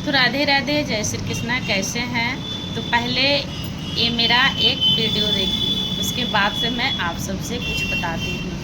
तो राधे राधे, जय श्री कृष्णा। कैसे हैं? तो पहले ये मेरा एक वीडियो देखिए, उसके बाद से मैं आप सबसे कुछ बताती हूँ।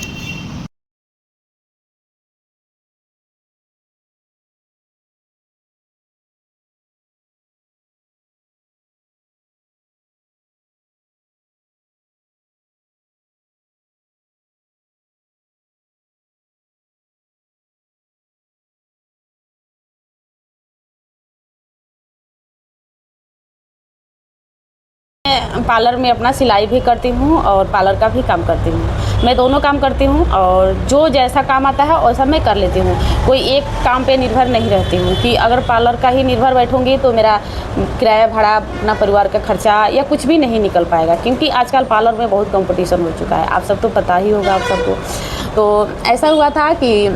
पार्लर में अपना सिलाई भी करती हूँ और पार्लर का भी काम करती हूँ। मैं दोनों काम करती हूँ और जो जैसा काम आता है वैसा मैं कर लेती हूँ। कोई एक काम पे निर्भर नहीं रहती हूँ कि अगर पार्लर का ही निर्भर बैठूँगी तो मेरा किराया भाड़ा, अपना परिवार का खर्चा या कुछ भी नहीं निकल पाएगा, क्योंकि आजकल पार्लर में बहुत कंपटीशन हो चुका है। आप सब तो पता ही होगा आप सबको। तो ऐसा हुआ था कि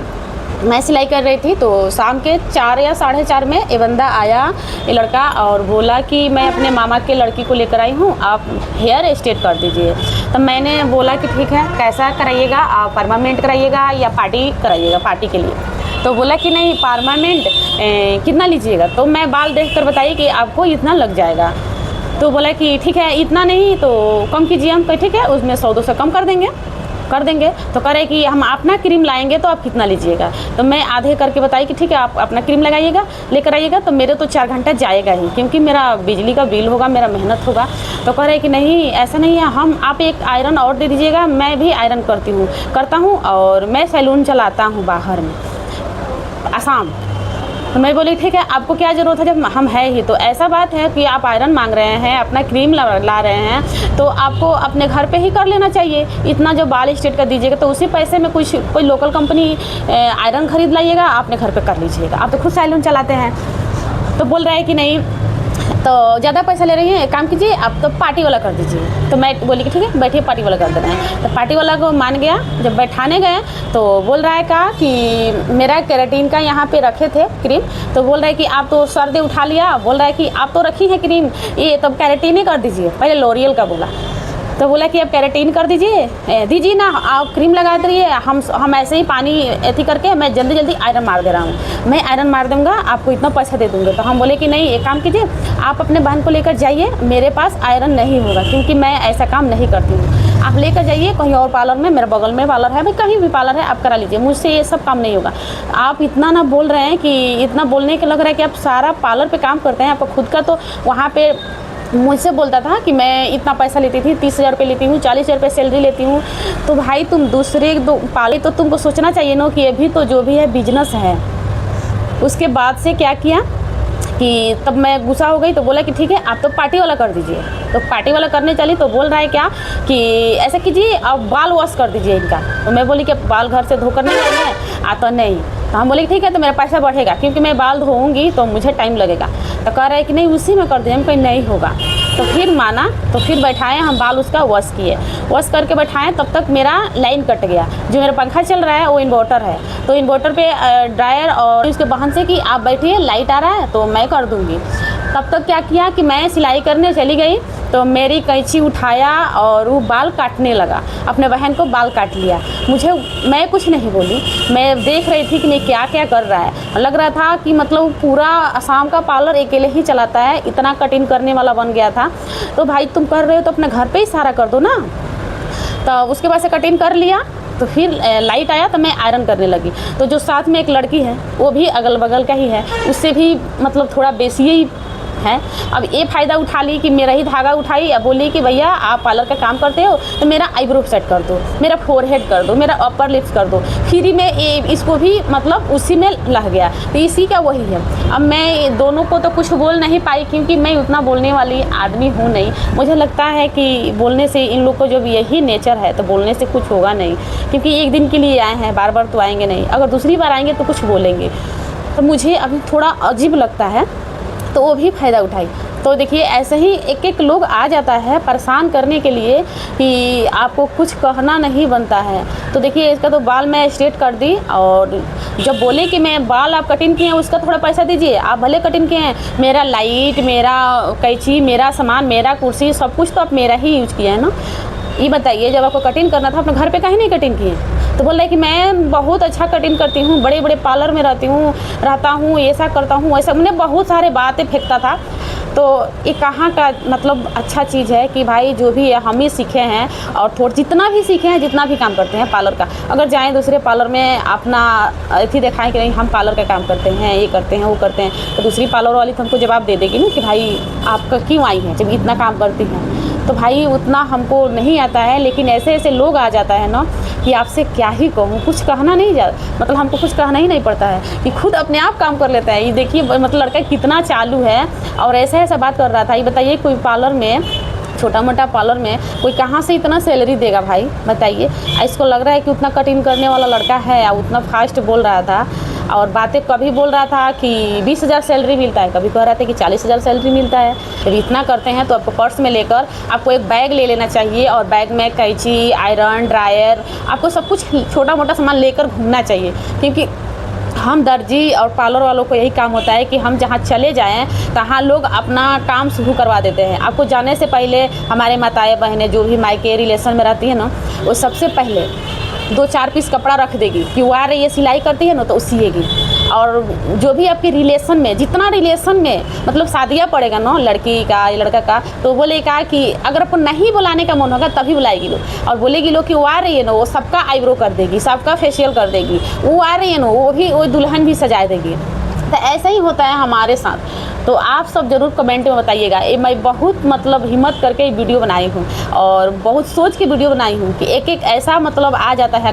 मैं सिलाई कर रही थी तो शाम के 4 या 4:30 में ये बंदा आया, ये लड़का, और बोला कि मैं अपने मामा के लड़की को लेकर आई हूँ, आप हेयर स्ट्रेट कर दीजिए। तो मैंने बोला कि ठीक है, कैसा कराइएगा, आप परमानेंट कराइएगा या पार्टी कराइएगा, पार्टी के लिए। तो बोला कि नहीं परमानेंट, कितना लीजिएगा। तो मैं बाल देख कर बताई कि आपको इतना लग जाएगा। तो बोला कि ठीक है, इतना नहीं तो कम कीजिए। हम कहे ठीक है, उसमें 100-200 कम कर देंगे। तो करे कि हम अपना क्रीम लाएंगे तो आप कितना लीजिएगा। तो मैं आधे करके बताई कि ठीक है, आप अपना क्रीम लगाइएगा, लेकर आइएगा। तो मेरे तो 4 घंटा जाएगा ही, क्योंकि मेरा बिजली का बिल होगा, मेरा मेहनत होगा। तो कह रहे कि नहीं ऐसा नहीं है, आप एक आयरन और दे दीजिएगा, मैं भी आयरन करता हूँ और मैं सैलून चलाता हूँ बाहर में, आसाम। तो मैं बोली ठीक है, आपको क्या ज़रूरत है जब हम है ही। तो ऐसा बात है कि आप आयरन मांग रहे हैं, अपना क्रीम ला रहे हैं, तो आपको अपने घर पे ही कर लेना चाहिए। इतना जो बाल स्ट्रेट कर दीजिएगा तो उसी पैसे में कोई लोकल कंपनी आयरन खरीद लाइएगा, अपने घर पे कर लीजिएगा। आप तो खुद सैलून चलाते हैं। तो बोल रहे हैं कि नहीं, तो ज़्यादा पैसा ले रही हैं, एक काम कीजिए, आप तो पार्टी वाला कर दीजिए। तो मैं बोली कि ठीक है, बैठिए, पार्टी वाला कर दे रहे हैं। तो पार्टी वाला को मान गया। जब बैठाने गए तो बोल रहा है कि मेरा केराटिन का यहाँ पे रखे थे क्रीम। तो बोल रहा है कि आप तो सर्दे उठा लिया। बोल रहा है कि आप तो रखी है क्रीम, ये तब केराटिन ही कर दीजिए। पहले लॉरियल का बोला। तो बोला कि अब केराटिन कर दीजिए ना, आप क्रीम लगा दीजिए। हम ऐसे ही पानी ऐसी करके मैं जल्दी आयरन मार दे रहा हूँ, मैं आयरन मार दूँगा, आपको इतना पैसा दे दूँगा। तो हम बोले कि नहीं, एक काम कीजिए, आप अपने बहन को लेकर जाइए, मेरे पास आयरन नहीं होगा, क्योंकि मैं ऐसा काम नहीं करती हूँ। आप लेकर जाइए कहीं और पार्लर में, मेरे बगल में पार्लर है, भाई कहीं भी पार्लर है, आप करा लीजिए, मुझसे ये सब काम नहीं होगा। आप इतना ना बोल रहे हैं कि इतना बोलने के लग रहा है कि आप सारा पार्लर पे काम करते हैं, आपका खुद का तो वहाँ पे मुझसे बोलता था कि मैं इतना पैसा लेती थी, 30,000 रुपये लेती हूँ, 40,000 रुपये सैलरी लेती हूँ। तो भाई तुम दूसरे पाले तो तुमको सोचना चाहिए ना कि अभी तो जो भी है बिजनेस है। उसके बाद से क्या किया कि तब मैं गुस्सा हो गई। तो बोला कि ठीक है, आप तो पार्टी वाला कर दीजिए। तो पार्टी वाला करने चली तो बोल रहा है क्या कि ऐसा कीजिए, आप बाल वॉश कर दीजिए इनका। तो मैं बोली कि बाल घर से धोकर नहीं आए हैं, आता नहीं। तो हम बोले ठीक है, तो मेरा पैसा बढ़ेगा, क्योंकि मैं बाल धोऊंगी तो मुझे टाइम लगेगा। तो कह रहा है कि नहीं उसी में कर दीजिए। हम कहीं नहीं होगा। तो फिर माना, तो फिर बैठाए, हम बाल उसका वॉश किए। वॉश करके बैठाएँ, तब तक मेरा लाइन कट गया। जो मेरा पंखा चल रहा है वो इन्वर्टर है, तो इन्वर्टर पे ड्रायर और उसके बहन से कि आप बैठिए, लाइट आ रहा है तो मैं कर दूँगी। तब तक क्या किया कि मैं सिलाई करने चली गई, तो मेरी कैंची उठाया और वो बाल काटने लगा, अपने बहन को बाल काट लिया। मैं कुछ नहीं बोली, मैं देख रही थी कि नहीं क्या क्या कर रहा है। लग रहा था कि मतलब पूरा असम का पार्लर अकेले ही चलाता है, इतना कटिंग करने वाला बन गया था। तो भाई तुम कर रहे हो तो अपने घर पे ही सारा कर दो ना। तो उसके बाद से कटिंग कर लिया। तो फिर लाइट आया तो मैं आयरन करने लगी। तो जो साथ में एक लड़की है, वो भी अगल बगल का ही है, उससे भी मतलब थोड़ा बेसी ही है। अब ये फ़ायदा उठा ली कि मेरा ही धागा उठाई। अब बोली कि भैया आप पार्लर का काम करते हो तो मेरा आईब्रो सेट कर दो, मेरा फोरहेड कर दो, मेरा अपर लिप्स कर दो फ्री में। इसको भी मतलब उसी में लग गया। तो इसी का वही है। अब मैं दोनों को तो कुछ बोल नहीं पाई, क्योंकि मैं उतना बोलने वाली आदमी हूँ नहीं। मुझे लगता है कि बोलने से इन लोग को जब यही नेचर है तो बोलने से कुछ होगा नहीं, क्योंकि एक दिन के लिए आए हैं, बार बार तो आएंगे नहीं। अगर दूसरी बार आएंगे तो कुछ बोलेंगे। तो मुझे अभी थोड़ा अजीब लगता है, तो वो भी फ़ायदा उठाई। तो देखिए ऐसे ही एक लोग आ जाता है परेशान करने के लिए कि आपको कुछ कहना नहीं बनता है। तो देखिए इसका तो बाल मैं स्ट्रेट कर दी, और जब बोले कि मैं बाल आप कटिंग किए हैं उसका थोड़ा पैसा दीजिए। आप भले कटिंग किए हैं, मेरा लाइट, मेरा कैंची, मेरा सामान, मेरा कुर्सी, सब कुछ तो आप मेरा ही यूज़ किया है ना। ये बताइए, जब आपको कटिंग करना था अपने घर पे काहे नहीं कटिंग किए? तो बोल रहे कि मैं बहुत अच्छा कटिंग करती हूँ, बड़े बड़े पार्लर में रहता हूँ, ऐसा करता हूँ वैसा, मैंने बहुत सारे बातें फेंकता था। तो ये कहाँ का मतलब अच्छा चीज़ है कि भाई जो भी है हम ही सीखे हैं, और जितना भी सीखे हैं, जितना भी काम करते हैं पार्लर का, अगर जाएँ दूसरे पार्लर में अपना अथी दिखाएँ कि नहीं हम पार्लर का काम करते हैं, ये करते हैं, वो करते हैं, तो दूसरी पार्लर वाली तो हमको जवाब दे देगी ना कि भाई आपका क्यों आई हैं जब इतना काम करती हैं। तो भाई उतना हमको नहीं आता है, लेकिन ऐसे ऐसे लोग आ जाता है ना कि आपसे क्या ही कहूँ, कुछ कहना नहीं मतलब हमको कुछ कहना ही नहीं पड़ता है कि खुद अपने आप काम कर लेता है। ये देखिए मतलब लड़का कितना चालू है और ऐसा बात कर रहा था। ये बताइए कोई पार्लर में, छोटा मोटा पार्लर में कोई कहाँ से इतना सैलरी देगा भाई, बताइए। इसको लग रहा है कि उतना कटिंग करने वाला लड़का है, या उतना फास्ट बोल रहा था, और बातें कभी बोल रहा था कि 20,000 सैलरी मिलता है, कभी कह रहा था कि 40,000 सैलरी मिलता है। जब इतना करते हैं तो आपको पर्स में लेकर आपको एक बैग ले लेना चाहिए, और बैग में कैंची, आयरन, ड्रायर, आपको सब कुछ छोटा मोटा सामान लेकर घूमना चाहिए। क्योंकि हम दर्जी और पार्लर वालों को यही काम होता है कि हम जहाँ चले जाएं तहाँ लोग अपना काम शुरू करवा देते हैं। आपको जाने से पहले हमारे माताएं बहनें जो भी मायके रिलेशन में रहती है ना, वो सबसे पहले 2-4 पीस कपड़ा रख देगी कि वो आ रही है सिलाई करती है ना तो सिएगी। और जो भी आपके रिलेशन में, जितना रिलेशन में मतलब शादियाँ पड़ेगा ना लड़की का या लड़का का, तो बोलेगा कि अगर आपको नहीं बुलाने का मन होगा तभी बुलाएगी लोग, और बोलेगी लोग कि वो आ रही है ना, वो सबका आईब्रो कर देगी, सबका फेशियल कर देगी, वो आ रही है ना, वो दुल्हन भी सजा देगी। तो ऐसा ही होता है हमारे साथ। तो आप सब ज़रूर कमेंट में बताइएगा। ये मैं बहुत मतलब हिम्मत करके वीडियो बनाई हूँ, और बहुत सोच के वीडियो बनाई हूँ कि एक ऐसा मतलब आ जाता है